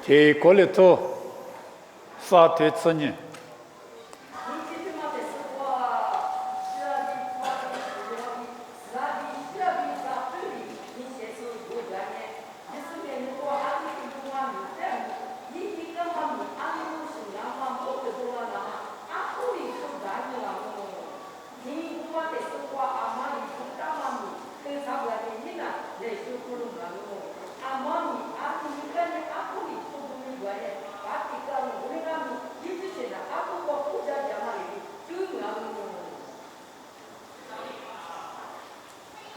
提过来头沙推吃呢。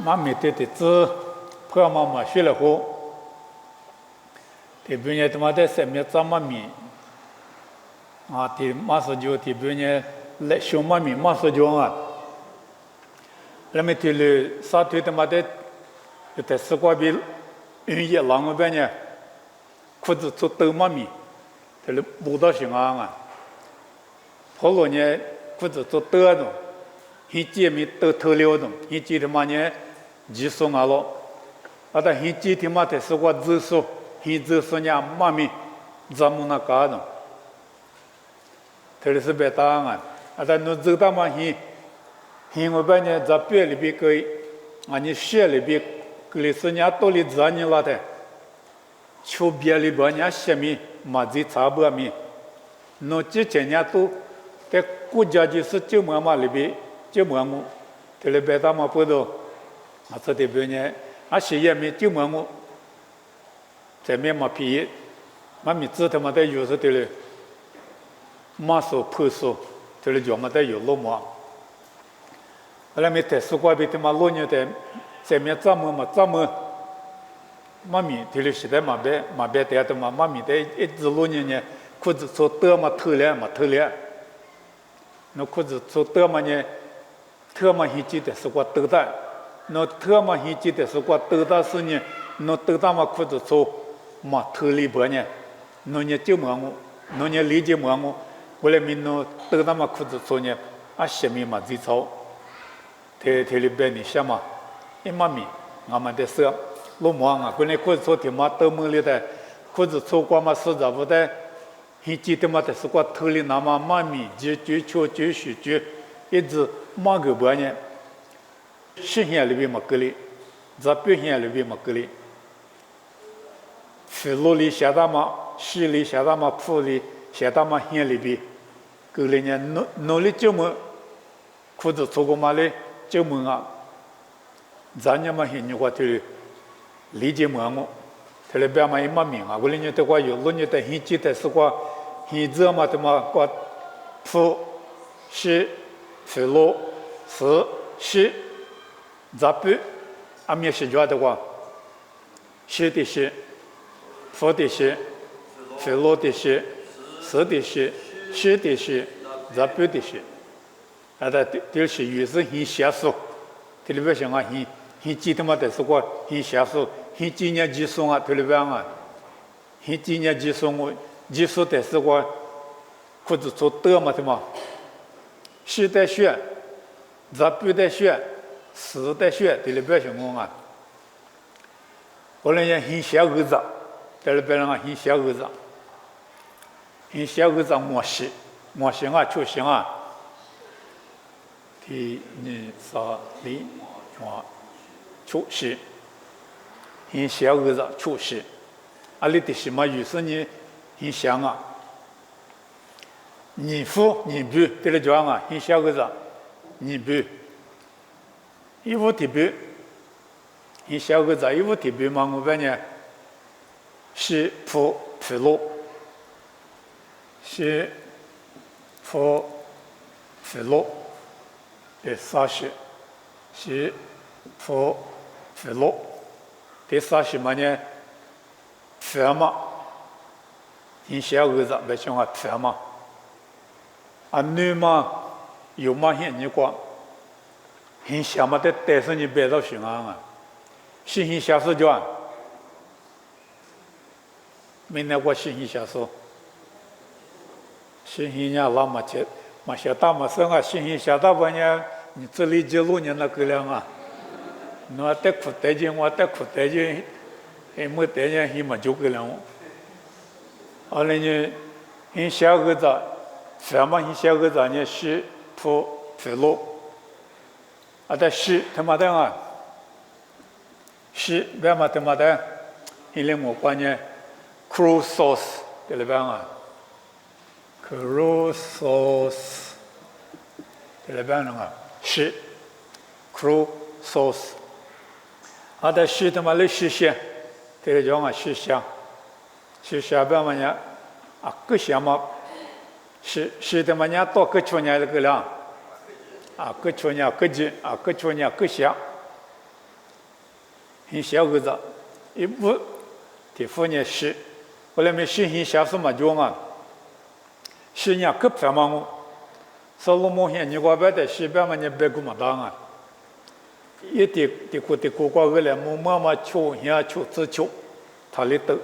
妈咪对的子，婆妈妈学了后，这边呢他妈的上面找妈咪，啊，的马上就这边呢来小妈咪马上就啊，那么这里沙推他妈的，在西瓜边，云野浪那边呢，裤子做豆妈咪，这里不到行啊，后来呢裤子做豆那种，现在没豆头了种，现在他妈呢。技术啊咯，啊，但现在他妈的是我技术，现在是人妈咪咱们那干的，这里是别答案，啊，但侬知道吗？现我把呢在别里边个，啊，你学里边，个里是人多里知你了的，求别里边人下面嘛子差不多面，侬之前人都在国家就是就么嘛里边就么么，这里别答嘛不多。啊，这这边呢，啊，企业没就么在面嘛皮，嘛米子他妈的有时的嘞，马手破手，这里叫嘛的有落嘛，后来没在苏瓜边他妈落年的，在面怎么，嘛米这里现在嘛别带的嘛米的一直落年呢，裤子做得嘛偷了，那裤子做得嘛呢，特嘛现在的是我得的。那特嘛现在的是我得到是呢，那得到嘛裤子做嘛偷里边呢，那呢就么我，那呢理解么我，后来民那得到嘛裤子做呢，啊下面嘛最早，这里边你想嘛，一嘛米，俺们的说，老么啊，过来裤子做的嘛都门里的，裤子做过嘛是咋不的，现在的嘛的是我偷里那嘛米，就许一直嘛个边呢。实现里边么个哩，在表现里边么个哩，是路里写到嘛，市里写到嘛，铺里写到嘛，县里边，个哩呢，努力就么，裤子做过嘛嘞，就么啊，咱家嘛现你话的理解么么，这里边嘛一嘛名啊，我哩呢的话有路呢的现在的是话，现在嘛的嘛个铺，市，是路，市。咱不，俺们是觉得话，是的是，佛的是，是罗的是，是的是，是的是，咱不的是，啊，这是越是很享受，这里边想啊，很记得嘛的是话，很享受，很纪念技术啊，这里边啊，很纪念技术我，技术的是话，或者做得嘛的嘛，是的学，咱不的学。是的学这里边情况啊，后来也很小儿子，这里边人啊很小儿子，很小儿子模型啊出行啊，第2、3、4、5、出世，很小儿子出世，啊，你的什么有时你很想啊，你父你母这里讲啊，很小儿子，你母。一无特别，你小个子一无特别嘛？我问你，是普罗，是普罗的啥事？是普罗的啥事嘛呢？什么？你小个子别讲啊，什么？啊，女嘛有嘛些你讲？很想嘛的，但是你别到寻啊，信息小说叫，明天我信息小说，信息人老嘛接，嘛小大嘛生啊，信息小大半年，你这里记录你那个量啊，我得苦得劲，我得苦得劲，还没得劲，还没就个量，后来呢，因小个子，什么因小个子呢？是铺肥路，但是他妈的啊，是为嘛他妈的？因为我关呢 ，crew sauce 对了吧啊 ，crew sauce 对了吧啊，是 crew sauce，但是他妈的是些，对了讲啊是香。是下边嘛呢？各项目是的嘛呢？到各处呢这个了，各处呢各级各处呢各项，很小个子，一部的副呢是，后来没是很小什么讲啊？是呢各方面我，所罗门县你过边的西边嘛呢别个么当啊？一的国家个来么求想求自求，他里头。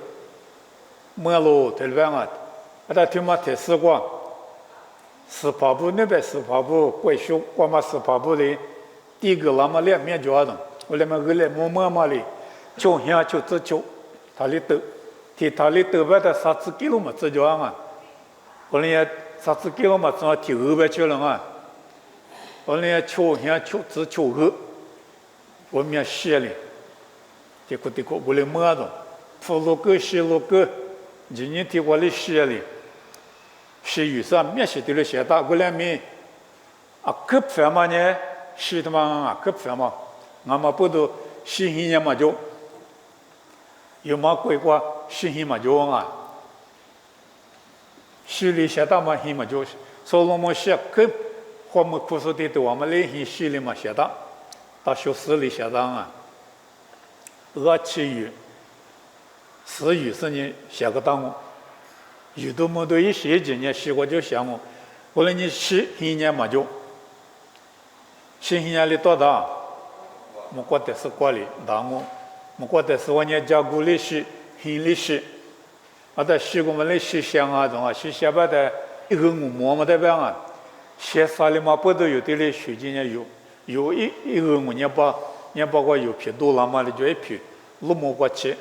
没路对了吧？他听嘛提示过，司法部那边司法部贵州过嘛司法部里，第一个那么两面交的，我那么个来么里，就想就自救，他里头，他里头边的30几路嘛自交啊，我那也30几路嘛正好提后边去了啊，我那也就想就自救后，我们写的，这个我来么的，铺路沟西路沟。今年的我的写的，是有啥面写的了写到过来没？各方面呢，是他妈各方面，俺们不都新鲜年嘛就，有嘛规划新鲜嘛就啊，写里写到嘛新嘛就，所以我们写各我们故事的都我们来新写里嘛写到，到学士里写到啊，7月。是有时呢，写个档我，有多么多一写几年写过就想我，后来你写一年嘛就，写一年里多大？我觉得是管理档我，我觉得是我年加古历史、新历史，在写我们的写想啊中啊，写把的一个我摸的办啊，写啥里嘛不都有的嘞？学几年有一个我年把我有批多了嘛的就一批，路摸过去。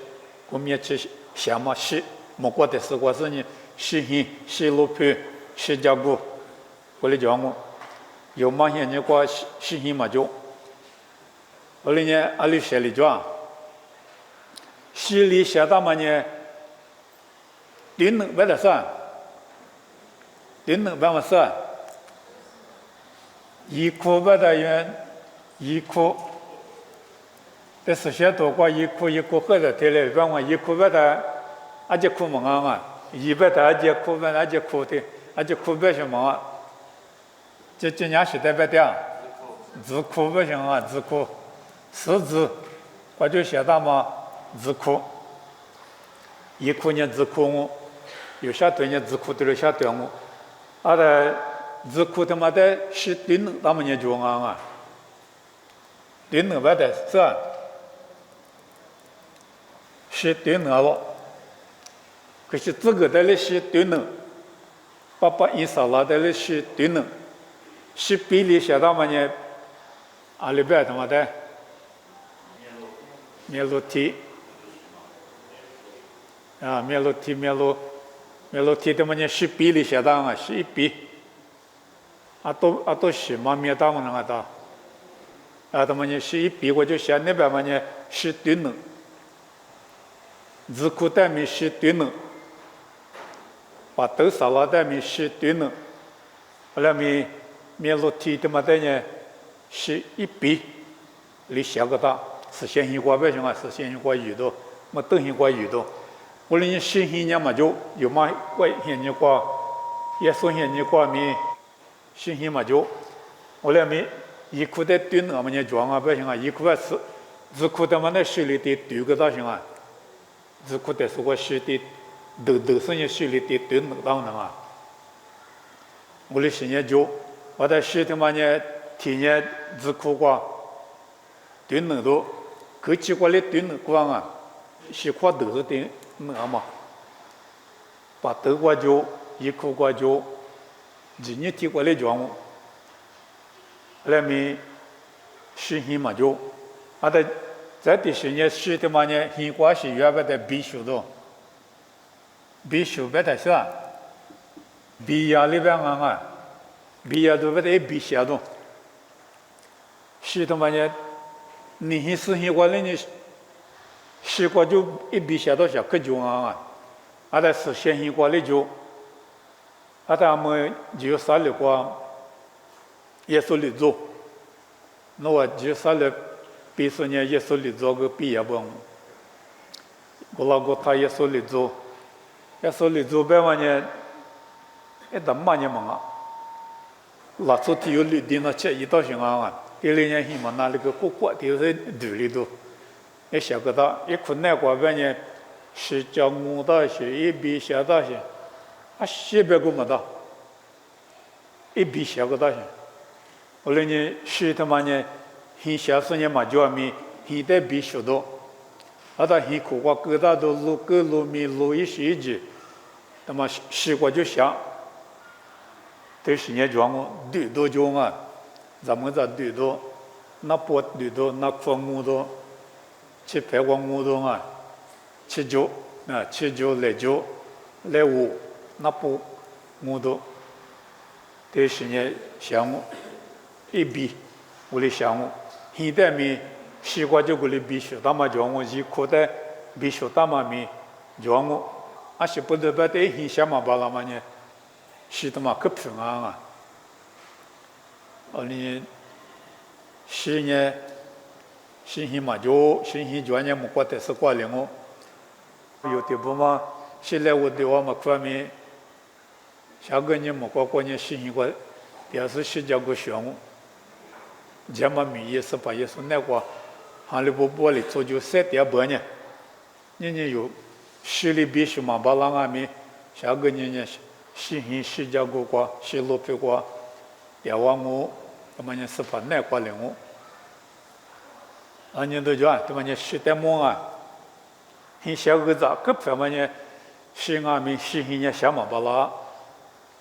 我们也去想嘛写，我觉得是我是呢，写路盘，写加固，我来讲我，有嘛些人过写嘛就，后来呢，阿里写里讲，写里写到嘛呢，顶能办的算，顶能办嘛算，一库办的人，一库。但是写多过一库喝的天嘞，让我一库办的，而且库么啊，100的而且库办而且库的，而且库办什么？这今年时代不的，字库不行啊，字库识字，我就写到嘛字库，一库呢字库我，有些对呢字库都是写对我，的字库他妈的是顶能他们呢就啊，顶能办的是吧？是对能了，可是这个的那是对能，爸印刷了的那是对能，是比例写到嘛呢？里边他妈的面露体面露体的嘛呢是比例写到啊，是1比，都是嘛面到嘛那个的，他们呢是1比，我就写那边嘛呢是对能。字库单面是对能，把豆沙拉单面是对能，后来面露体的嘛的呢是1比，离小个大，是先行过百姓啊，是先行过鱼多，没都行过鱼多。我们先行年嘛就有嘛过先年过，也说先年过面先行嘛就，后来面一库的对能嘛呢装啊百姓啊，一库是字库的嘛那水里的对个大行啊。字库的是我写的，都是你写的对能当能啊。我的写研究，我在写的嘛呢，体验字库过，对能多，各几个的对能光啊，写块都是对能嘛。把豆过就一库过就，今年提过来讲我，来面写新嘛就，的。在第10年写的嘛呢，新华是原本的必须的，比修白太少，比亚里边啊，比亚都不得比下动，是他妈的，你是西瓜嘞你，西瓜就一比下到小可就啊，阿达是先西瓜嘞就，阿达么就啥里瓜，耶稣里做，那我就啥里，比说呢耶稣里做个比亚不，我老哥他耶稣里做。要说你做白话呢，一打嘛呢嘛，老早体有绿的那吃一道行啊，第二年希望拿那个锅锅就是土里头，一小个大，一困难过半年，是叫我到些，一比小到些，啊西边个么大，一比小个大些，后来呢，是他妈呢，很小时呢嘛叫米，现在比小多，啊到很苦瓜疙瘩都卤个卤米卤一些一那么西瓜就香，对时间讲我对多讲啊，咱们这对多，那波对多，那风木多，去排光木多啊，去酒啊，去酒来酒来五，那波木多，对时间香我，一比我的香我，现在米西瓜就过来比小大嘛讲我，一口袋比小大嘛米讲我。啊，是不得不得很想嘛巴拉嘛呢，是他妈可平安啊！你是呢，新鲜嘛就新鲜专业么过得是过来我，有的不嘛，现在我对我嘛方面，下个年么过年新鲜过，也是新加坡项目，这么米也是把也是那个，还里不玻璃做就3.8年，年有。市里必须嘛，把那个米，下个年呢，新加坡瓜，新罗皮瓜，也往我，他妈呢是把那瓜领我，啊，你都讲，他妈呢10点钟啊，很小个子，可他妈呢，新阿米新呢下嘛巴拉，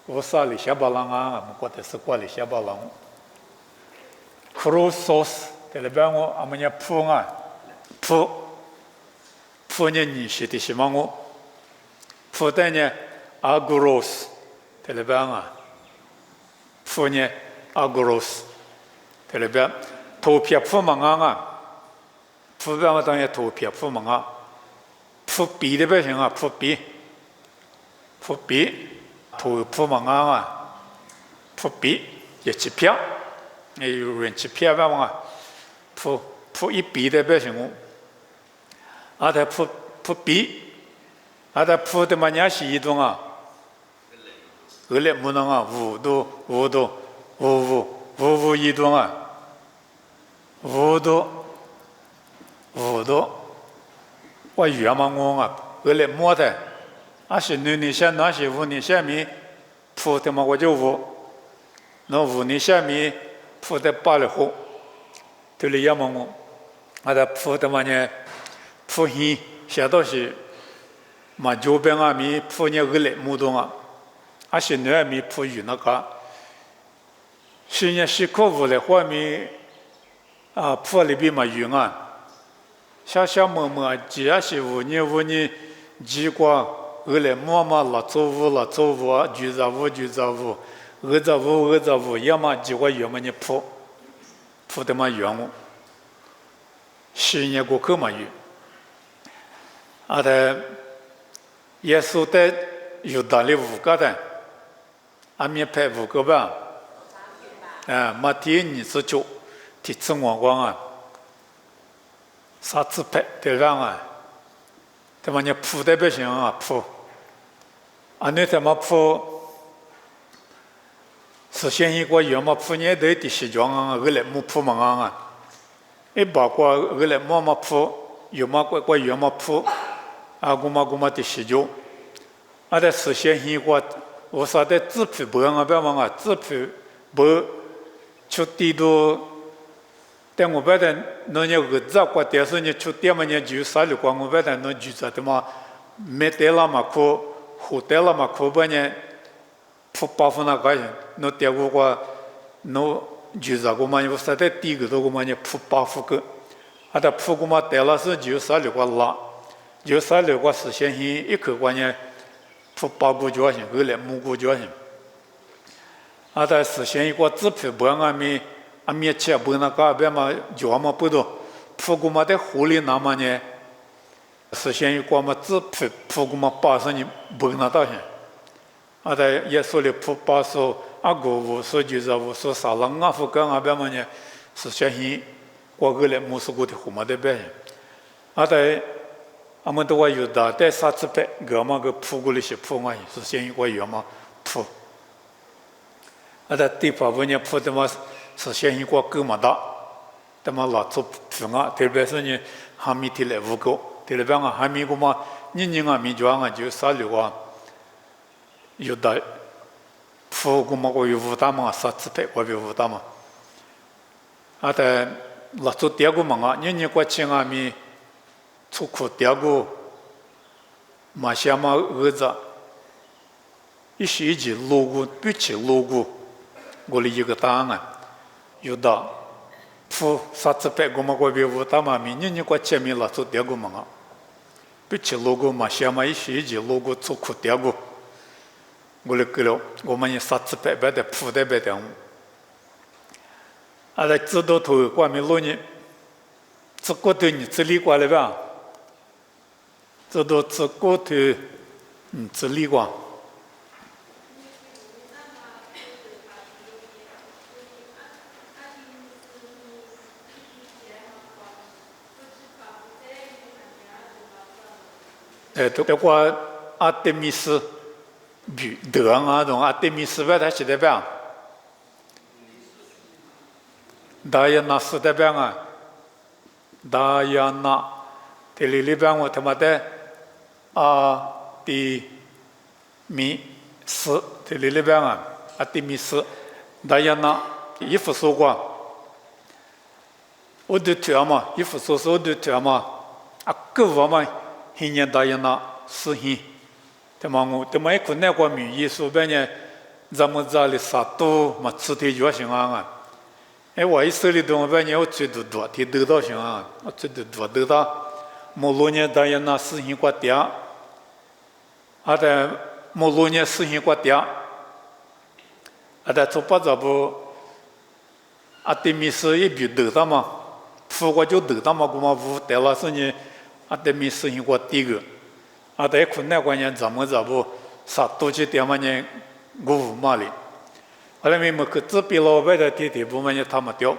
我啥里下巴拉啊，我觉得是瓜里下巴拉，cruise sauce，在那边我阿们呢铺啊，铺。铺呢，你写的什么我？铺的呢，阿古罗斯，在那边啊。铺呢，阿古罗斯，在那边。图片铺嘛啊，铺边我当然图片铺嘛啊。铺笔的不行啊，铺笔，铺笔，图铺嘛啊，铺笔也去片，也有人去片吧嘛，铺一笔的不行我。阿他铺笔，阿他铺的嘛伢是一种啊，二来木能啊，五一种啊，五度，我原嘛我啊，二来木的，阿是2年下，那是5年下面铺的嘛我就那5年下面铺的8来后，对了也嘛我，阿他铺的嘛呢。铺线写到是，嘛右边啊米铺呢二来木头啊，还是2米铺鱼那个，是呢是靠5来花米啊铺里边嘛鱼啊，小么，只要是5年，几瓜2来木嘛老做5，就在5，25，要么几瓜鱼嘛你铺的嘛鱼我，是呢过口嘛鱼。啊，他耶稣在犹大里5个的，阿面派5个吧，啊，马天29，提次光啊，啥子派对方啊，他妈你铺的不行啊铺，啊你他妈铺，是先一个月嘛铺年的第10桩啊，2来木铺嘛啊，一把过2来木嘛铺，有嘛过月嘛铺。啊，我嘛的10种，啊，在实现一个，我说的自配不啊，不要忘啊，自配不出地都，但我不但那些儿子过，但是你出店嘛，你就啥里光，我不但能举着的嘛，没得了嘛可，后得了嘛可不呢，铺8分那个，那点我个，那举着个嘛，我说的第一个个嘛，你铺8分个，啊，他铺个嘛得了是就啥里个拉。就啥了个实现性一口关呢，普八股觉性，后来木股觉性。啊，在实现一个自普不俺们面前不那个别嘛觉嘛不多，普股嘛在湖里那么呢，实现一个嘛自普股嘛80年不那到现。啊，在耶稣的普80啊个50就是50啥了，俺夫跟俺别嘛呢，实现一过个来木斯股的湖嘛在别现。啊，在俺们都话有的在啥子别个嘛个普股里些普嘛，实现一个月嘛普。啊，在地方问你普的嘛，实现一个够嘛大，那么老做普啊，特别是呢，还没提来五个，特别啊还没个嘛，你啊没觉啊就36啊，有的普个嘛我有5大嘛，啥子别我有5大嘛，啊在老做第二个嘛啊，你过去啊没出口第二个，马下嘛儿子，一时一直路过，必须路过。我的一个答案，有的普啥子别个嘛，我别无大嘛咪，你过前面了做第二个嘛啊，必须路过嘛，下嘛一时一直路过出口第二个，我的个了，我们啥子别别的普的别的，啊在知道头过没路呢，这个头你这里过来吧，知道这个头你这里过。都包括阿德米斯比德啊，种阿德米斯外头写的边，达亚纳斯的边啊，达亚纳，这里边我他妈的阿德米斯，这里边啊，阿德米斯，达亚纳，衣服说过，我都听嘛，衣服说我都听嘛，啊，够我嘛。今年大雁那4天，他妈我他妈一个那个名义说白呢，咱们家里啥都嘛吃的就行啊！哎，我一手里头白呢，我最多的得到行啊，我最多得到，莫罗呢大雁那4天过点，啊的莫罗呢4天过点，啊的做不着不，啊对面是一笔得到嘛，付过就得到嘛，我嘛付得了是呢。啊，对面实行过第一个，啊，在困难关键怎么不啥多去点嘛呢？我无嘛哩，后来我去这边老板的地部嘛呢，他们掉，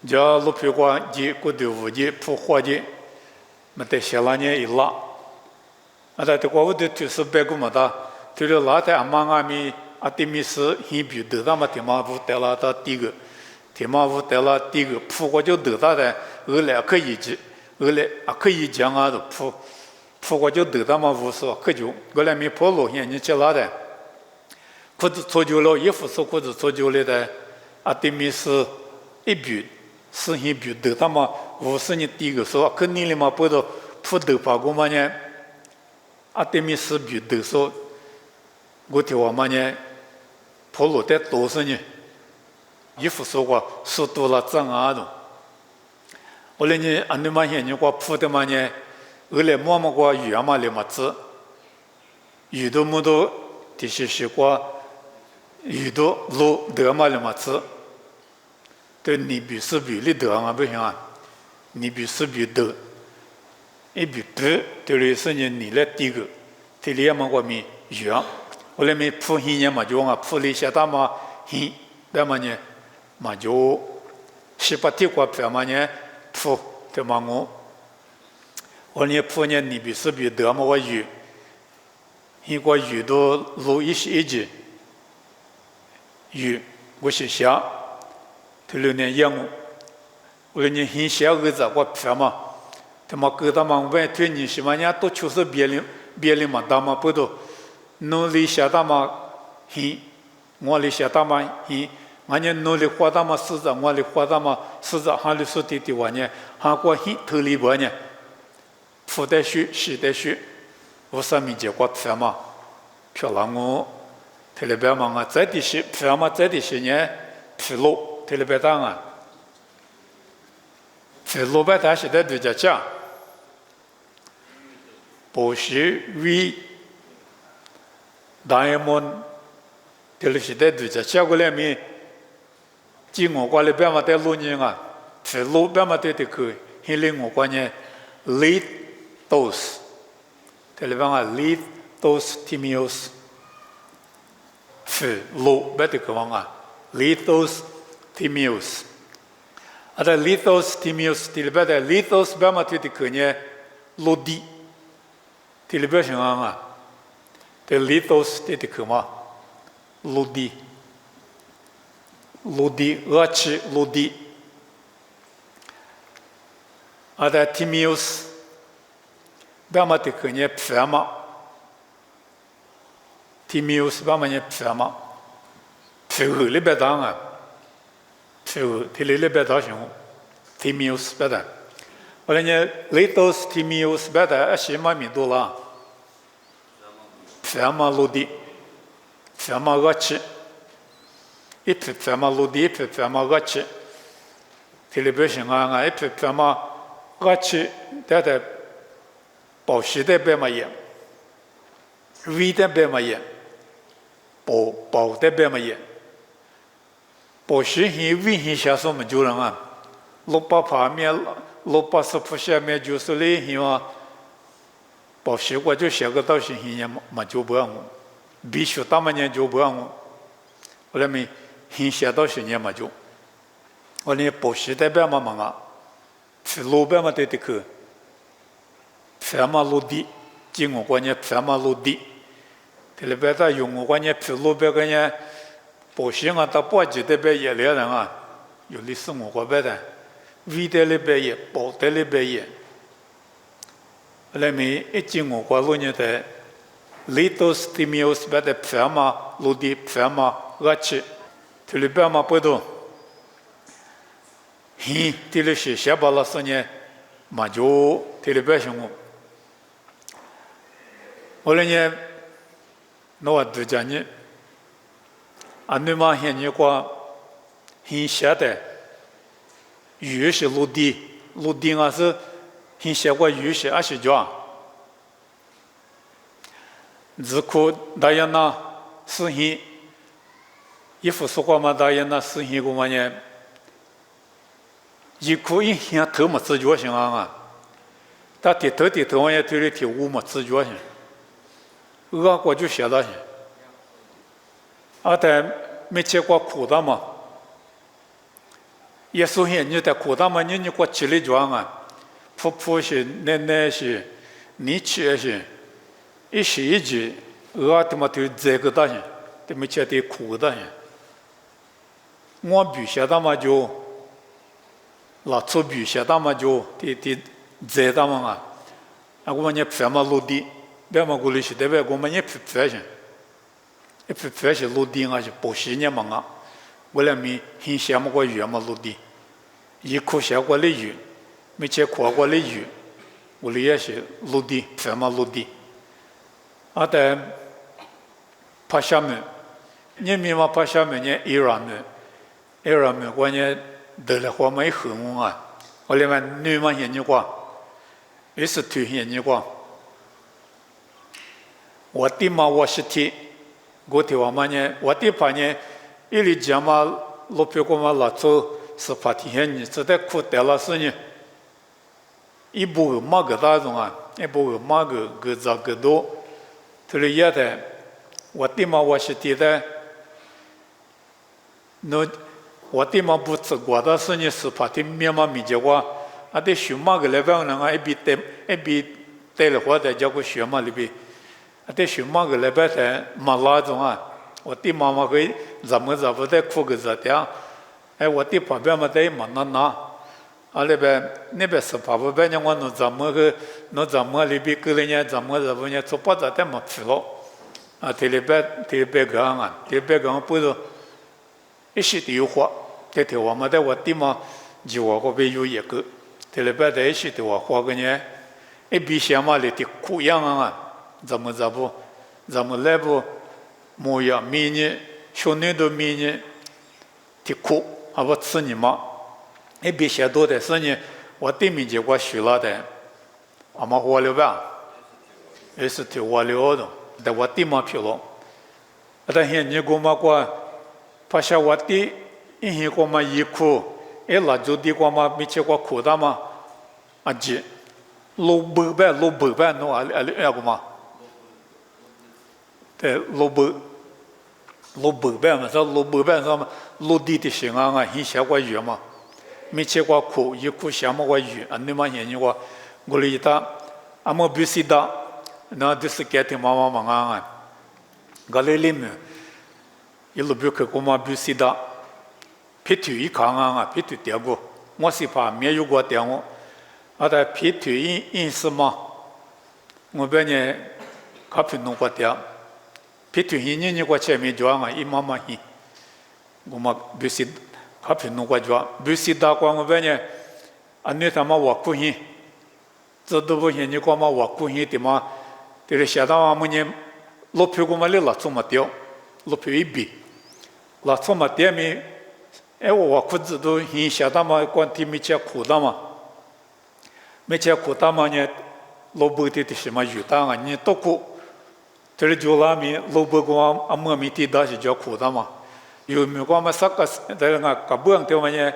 叫路皮瓜节、过豆腐节、铺花节，没得下来呢一拉，啊，在这个我都就是别个么的，就是拉在阿妈阿咪啊，对面是很比得到嘛，天马湖得了到第一个，天马湖得了第一个，铺花就得到的后来可以去。后来啊，可以讲啊，铺过就得到嘛50，可就后来没铺路线，你去哪的？裤子脱旧了，衣服是裤子脱旧了的，啊，对面是一笔4天笔得到嘛50年第一个说，可你里嘛不到铺头发过嘛呢？啊，对面是笔得说，我听我嘛呢，铺路得多少呢？衣服说过是多了挣啊种。后来呢，安尼嘛些人过铺的嘛呢，后来慢慢过鱼嘛了嘛子，鱼都么多，这些是过鱼都路得嘛了嘛子，对你比是比你得啊不行啊，你比是比得，一比不，对了是呢你来第一个，这里嘛过米鱼，后来没铺一年嘛就啊铺了一下大嘛一，那么呢嘛就7、8天过票嘛呢。铺对嘛我呢铺呢你比是比得嘛我鱼，一个鱼都路一些一级，鱼我是下，对了呢养我呢很小儿子我票嘛，他妈给他们外头你什么呀都就是别人嘛大嘛不多，努力下大嘛很，我里下大嘛很。俺家努力花大嘛市长，我里花大嘛市长，哈里说的话呢，韩国很头里边呢，付得水，洗得水，我上面结果票嘛，票让我，特别别忙啊，在的些票嘛，在的些呢，票路特别大啊，票路边他现在都在讲，不是为 다이몬 텔시대 두자 샤고레미 징어 관리 배마대 루닝아 로 배마대 그 힐링 관계 리토스 텔레방아 리토스 티미오스 로 배드 그왕아 리토스 티미오스 아다 리토스 티미오스 틸베데 리토스 배마대 그녀 로디 틸베싱아 텔 리토스 테 그마 로디 같이 로디 아다 티미오스 바마테 그녀 프라마 티미오스 바마냐 프라마 프르 베당아 프르 틸레 베다숑 티미오스 베다 원래 리토스 티미오스 베다 아시마미 돌아 프라마 로디 프라마 같이 이프 프라마 로디 이프 프라마 같이 텔레비전아 이프 프라마 같이 대대 保时的白马眼，微的白马眼，保的白马眼，保时hin微hin下手么就人啊，六八旁面六八十铺下面就是嘞hin啊，保时我就写个到是hin也么就不让我，必须大么年就不让我，我那么hin写到是年么就，我那保时的白马嘛啊，是六白马的去。 프라마 로디 징어 관계 프라마 로디 텔레베다 용어 관계 필로베 관계 보싱아 다 빠지데베 예려랑아 요리 승어 거베다 위델레베 보텔레베 레미 이징어 관로냐데 리토스 티미오스 베데 프라마 로디 프라마 같이 텔레베마 보도 히 텔레시 샤발라서냐 마조 텔레베숑 원래는 너와 두자니 안내마 현니과 hin샤데 유시 로디가서 hin샤과 유시 아시죠? 지코 다이아나 스히 이프소과마 다이아나 스히고마냐 이코 이히야 더么自觉性啊他底头也对了体无么自觉性 我就写了，但没见过苦的嘛。耶稣现你的苦的嘛，你过起来装啊，婆是奶是，你吃是，一时一句，他妈都这个的些，都没见的苦的些。我比写的嘛就，老粗比写的嘛就，这的嘛啊，我们也什么落地。 别么过来是，对不对？我们也不发现，也不发现落地啊是保险年嘛啊，为了没很羡慕过远嘛落地，一口下过来远，没见过过来远，我里也是落地，什么落地？啊，但帕夏们，你明嘛帕夏们呢？伊朗们，关键得了话没很啊，我里面女嘛现你过，也是推现你过。 我的嘛，我是提，我的话嘛呢，我的话呢，伊里讲嘛，老表哥嘛，老早是发提现你，只得苦得了是呢，一部马个大种啊，一部马个早个多，这里也的，我的嘛，我是提的，那我的嘛不吃过的是呢，是发提面嘛没结果，啊得选马个来帮人啊，一笔带了话的，叫个选嘛里边。 แต่shumมาก็เลยแบบมาลาจงอ่ะว่าที่มาก็จำก็ได้คู่ก็จะเดียวไอ้ว่าที่พ่อแม่มาได้มันนั่นนะอะไรแบบนี่แบบสภาพแบบยังว่าโนจำก็โนจำลิบิกเลยเนี่ยจำจะพูดเนี่ยทุบปัดแต่มาฟิโลอ่ะที่เลยแบบกังอ่ะที่แบบกังพูด一时的有话，这条我们在我地嘛，就我个边有一个，这里边在一时的我话个呢，一比些嘛里的苦样啊，怎么来不模样明年去年都明年的苦，啊不吃你嘛，一比些多的是呢，我对面就我学了的，阿妈活了吧，也是对我了的，但我地嘛去了， ada hinya goma kwa Pashawati inhi goma yiku ela jodi goma miche kwa kodama aji lo bube no ali agoma te lo bube ma sa lo bube sa lo di de xinga nga hi xia kwa yu ma miche kwa ko yiku xia ma kwa yu anima hinya kwa golita amo bisida na diskete mama manga galelim ilu buke kuma bisida pitu i kanga pitu tiago mosipa mieyu go tiango ada pitu in sma ngobenye kapinu ko tia pitu hinni ni ko chemi joanga i mama hi goma bisid kapinu ko jwa bisida ko ngobenye aneta ma wa ku hi zodo hinni ko ma wa ku hi tima tere shada ma munye lopyo goma le la tsoma tio lopyo ibi la tsoma temi ewo wa ku zido hin shada ma kwanti miche kudama meche kudama nye lobo ti shima yutanga nye toku tere jola mi lobo goma amma mi ti da shi jo kudama yu mi goma sakas tere nga kabuang te manye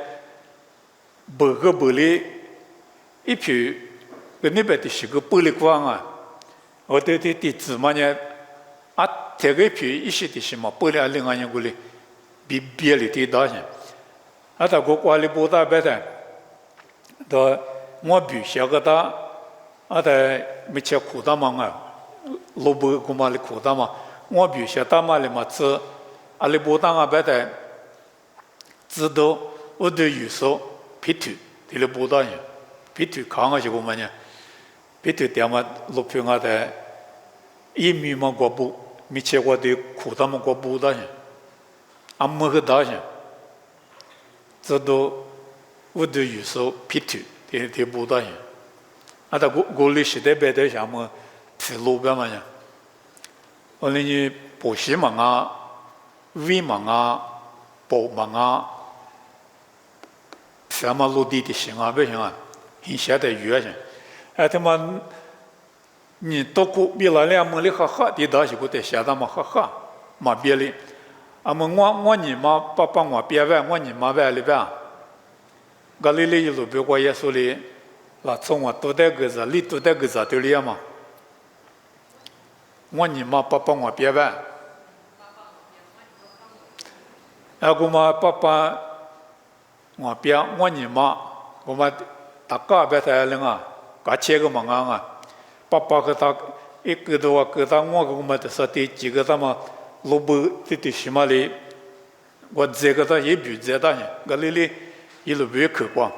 burger buli ipi gnibe ti shigo buli kwanga ote ti zimanye a tege pi ishi ti shima buli alinganya guli bibieli ti da shi ata go kwali boda beta do mo bi shagada ata miche kudama nga lobo kumali kudama mo bi shatama le matsu ali boda nga beta zido ode yuso pitu tile boda nya pitu kanga shi gomanya pitu tiama lopyo nga de imi ma gobu miche go de kudama go boda nya amma ga da nya zido ode yuso pitu tile boda nya ata goli shi de bede shama tilo ba ma nya oni ni po shi ma nga vi ma nga po ma nga shama lo di shi nga be nga hin sha de yue shen ata ma ni toku bi la le mo le kha kha di da shi ko te sha da ma kha kha ma bi le ama ngwa ni ma papa ngwa pia ba ngwa ni ma ba le ba galile lo be kwa yeso le la tsongwa to de ge za li to de ge za de le ma ngwa ni ma papa ngwa pia ba aguma papa ngwa pia ngwa ni ma goma taka ba ta le nga ka che ge ma nga papa ka ta ik ge do ka ta ngwa goma ta sa ti ji ge ta ma lo bu ti ti shi ma le wa ze ge ta ye bu ze da ni galile yi lo be ke kwa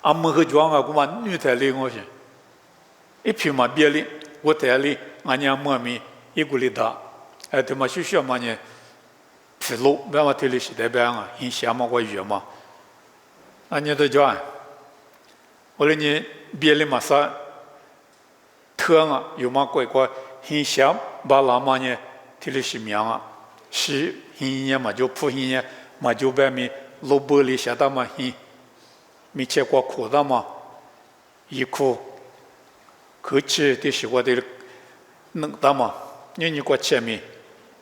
amma ge jwa nga goma nu ta le ngo shi e pi ma bie le wo ta le anya mo mi i gu li da e te ma shu shu ma ne lo ba ma te le shi de ba nga hin sha ma kwa yu ma anya de jwa o le ni bie le ma sa te nga yu ma kwa kwa hin sha ba la ma ne te le shi mi nga shi hin ya ma jo pu hin ya ma jo ba mi lo bo li sha da ma hin mi che kwa ko da ma yi ko ke che te shi wa de nang da ma ni kwa che mi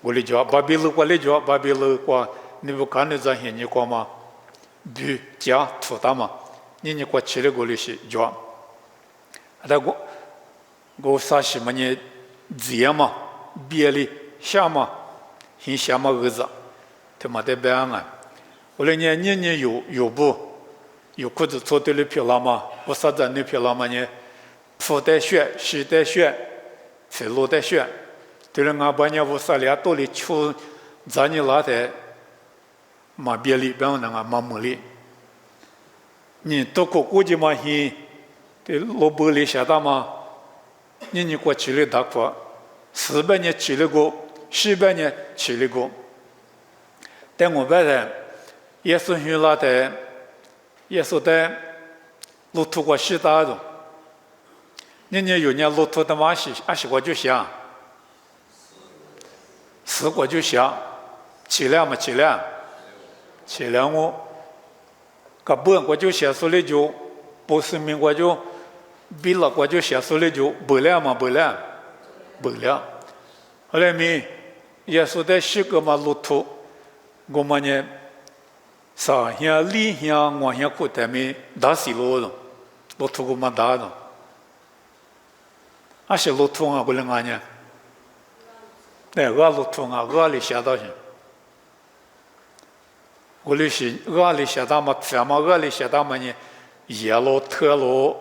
wo le jo ba bi lo kwa le jo ba bi lo kwa ni bu kan ne za hin ni kwa ma bu jia tu da ma ni kwa che le go le shi jo da go sa shi ma ni zia ma bi li sha ma hin sha ma ge za te ma de ba nga wo le ni有不有裤子做对了漂亮吗？我啥子你漂亮吗？呢？腹带血，膝带血，腿路带血，对了，俺把你我啥俩多里出，咱你拉的，马别里边那个马木里，你都估计嘛he，对罗布里下大嘛，你过去了大过，400年去了过，10年去了过，但我白的，也是很拉的。也是在路途过西大中，年有年路途的嘛是20个就行，4个就行，7辆嘛7辆我，个本个就写出来就80名个就比了个就写出来就8辆嘛8辆，后来没耶稣的许个嘛路途，我们呢，上向里向往向苦的没大西路了，路途我们大了，啊是路途啊，不能安呢，对，路途啊，里下到去，里是里下到嘛，什么里下到嘛呢？夜路、特路，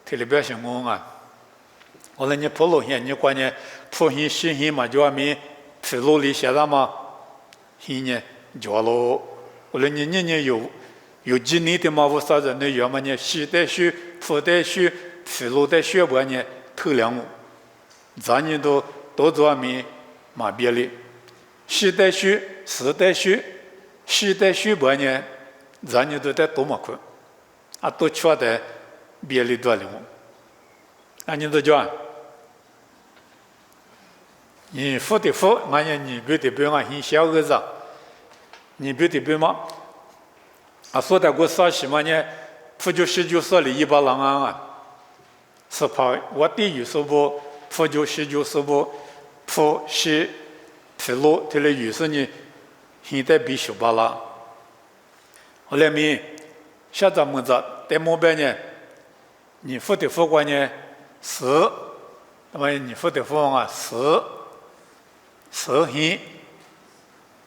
这里边是我啊。我那你跑路线，你关键跑线、西线嘛，就外面铁路里写的嘛，线呢，脚路。我那你有几年的嘛，我啥子那要么呢，西带修、坡带修、铁路带修完呢，头两五，咱年都做外面嘛别的，西带修、四带修、西带修完呢，咱年都得多么快，啊，都缺的别的多了我，啊，你都讲。你付的付，俺家你别的别俺很小个子，你别的别嘛，啊，说的我啥什么呢？付就19岁里100人啊，是怕我地有时不，付就19岁不，付是铁路这类有时呢，现在必须把了。后来面现在么子，在末边呢，你付的付关呢是，那么你付的付啊是。十线、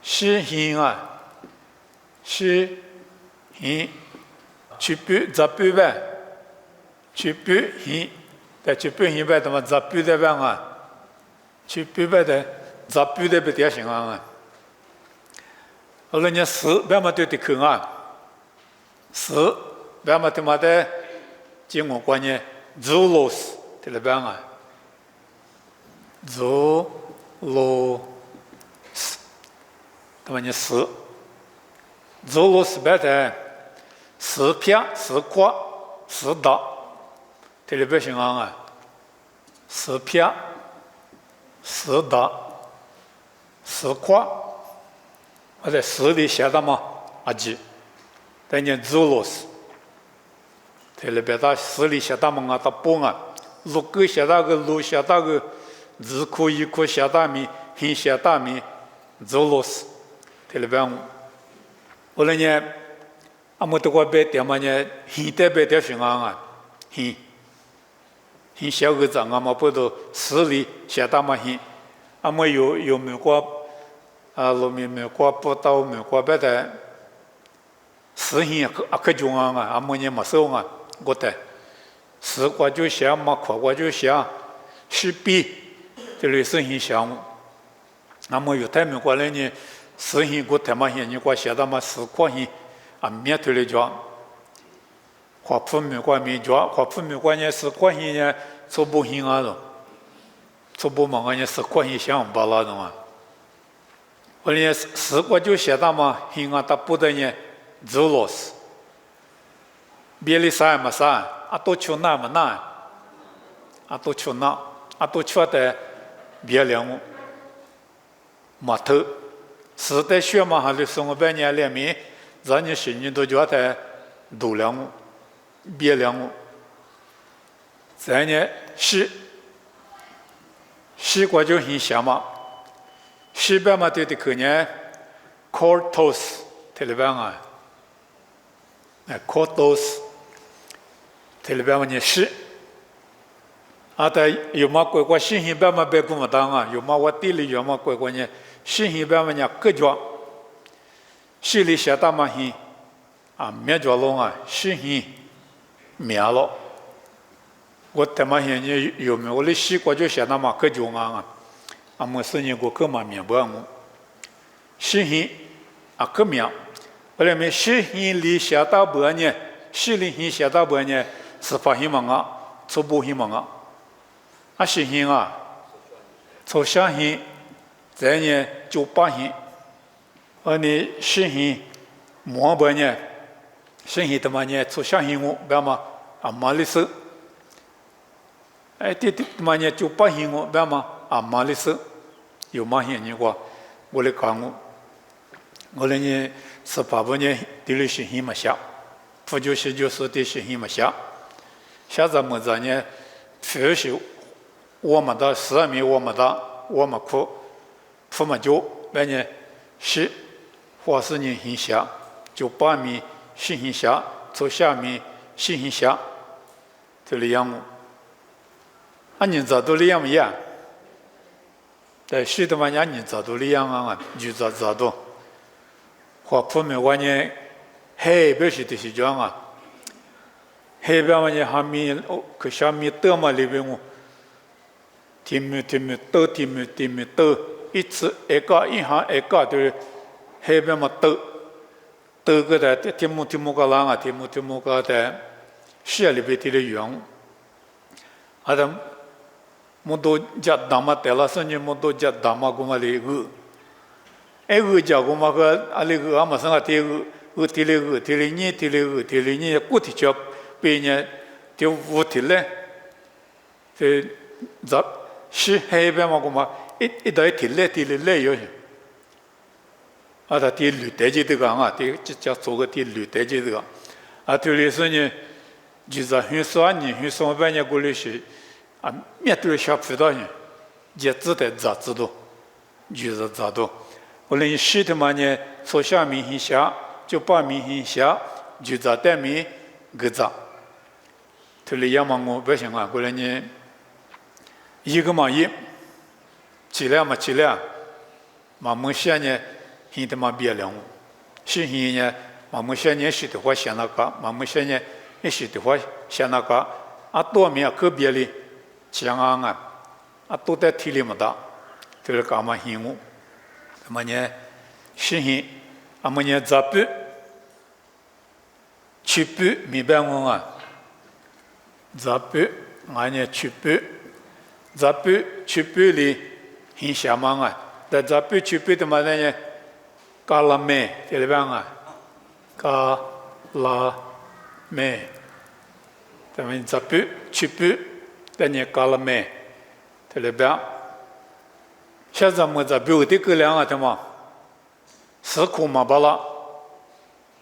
10线啊，10线，去8、18万，去8线，但去8线万他妈18的万啊，去8万的18的不点行啊，后来人10万嘛对的口啊，10万嘛他妈的，经我关呢，Zulus 对了万啊，Zulus。他们10，走路10的10片10块10打，这里边行啊，10片10打10块，我在10里写的嘛啊几，但你走路这里边到10里写的嘛啊，到半啊，路个写那个路写那个字库一库写大米，很写大米，走路这里边，我那呢，俺们这个白点嘛呢，现代白点行啊，很小个子，俺们不都10里写大嘛很，俺们有美国啊，路面美国不到美国白的10线啊可重啊，俺们呢没收啊，我的10块就写嘛，块就写10笔，这里10线项目，俺们有太美国人呢。10线我他妈现你给我写到嘛10块钱啊，面头来讲，花铺面瓜面讲，花铺面瓜呢10块钱呢，做不行啊了，做不忙啊呢10块钱想不拉种啊，我呢10块就写到嘛，行啊，他不得呢走老死，别的啥也没啥，啊都求那么难，啊都求那，啊都求的别两我，码头。时代学嘛，还是生活半年里面，让你心里都觉得度量我，别量我。再呢，西瓜就很香嘛，西边嘛对的可呢 ，cortos 这里边啊，cortos 这里边嘛呢西，啊，但有嘛乖乖新西边嘛别跟我当啊，有嘛我地里有嘛乖乖呢。新西边嘛呢，各家，西里写大嘛西，啊，面家龙啊，新西面了。我他妈现在有没有？我的西瓜就写那嘛各家啊，啊，我生意过各嘛面包我，新西啊各面，后来me新西里写大半呢，西里西写大半呢，是发现嘛啊，做不现嘛啊，啊新西啊，做相信。再呢98线，你10线末半呢，10线他妈呢出相信我，别嘛啊马里斯，哎他妈呢98线我别嘛啊马里斯，有马线你话我来讲我来呢18半呢第6线没下，不就是第10线没下，现在么子呢，确实我们的10面我们的我们苦。佛嘛就半年是花式人行下，就八米是行下，从下面是行下，这里样啊，人咋都里样样，但许多嘛人咋都里样啊，就咋都，花普遍话呢，海边是的是这样啊。海边嘛，下面可下面多嘛里边我，天没多，一次一个一行一个的海边嘛多个的天木个浪啊，天木个的山里边的云，啊的，么多家大嘛得了，甚至么多家大嘛个嘛里个，家个嘛个啊里个啊嘛生啊提你过提着。别人就无题嘞，这咱是海边嘛个嘛，一代题嘞有，啊他题绿带子这个啊，题叫做个题绿带子这个，啊对里说呢，就是很少人半年过来是啊，面对小葡萄人，也知道咋知道，就是咋道，我们西头嘛呢，从下面下就把面下，就咋带面个咋。这里样嘛，我不行啊！过来呢，一个嘛一，质量嘛质量，嘛么些呢，现在嘛别了，是现呢，嘛么些呢是的话想那个，嘛么些呢也是的话想那个，啊多面个别哩，讲啊，啊都在体里么大，这个干嘛现我，那么呢，是现，啊么呢咋不，去不明白我啊？杂布，俺呢去布，杂布去布里很下忙啊，但杂布去布的嘛呢，嘎拉梅这里边啊，嘎拉梅，咱们杂布去布，但呢嘎拉梅这里边，现在么杂布的个量啊，他妈，是苦嘛巴拉，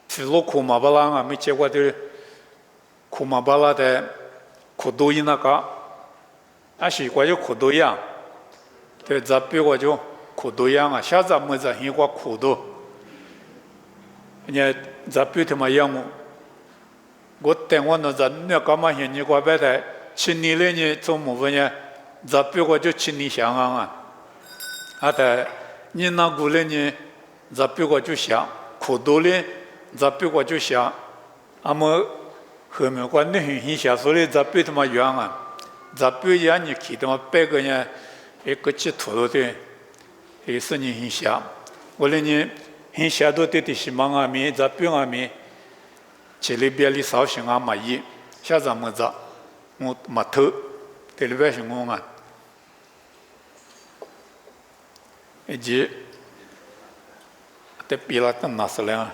是路苦嘛巴拉啊，没见过的苦嘛巴拉的。苦多一那个，啊是关于苦多样，对，这比我就苦多样啊，现在么子很过苦多，人这比他妈样我等我那那干嘛现你过白的，7年来呢做么子呢？这比我就7年想啊，啊的，你那过来呢，这比我就想苦多嘞，这比我就想，啊么。后面关那很小，所以咱别他妈远啊，咱别让你去他妈8个人，一个鸡土了的，也是你很小。我那你很小都得是忙啊面，咱别啊面，这里边里绍兴啊嘛一，下咱么子，我嘛头，这里边是我啊，以及得比了更哪是了。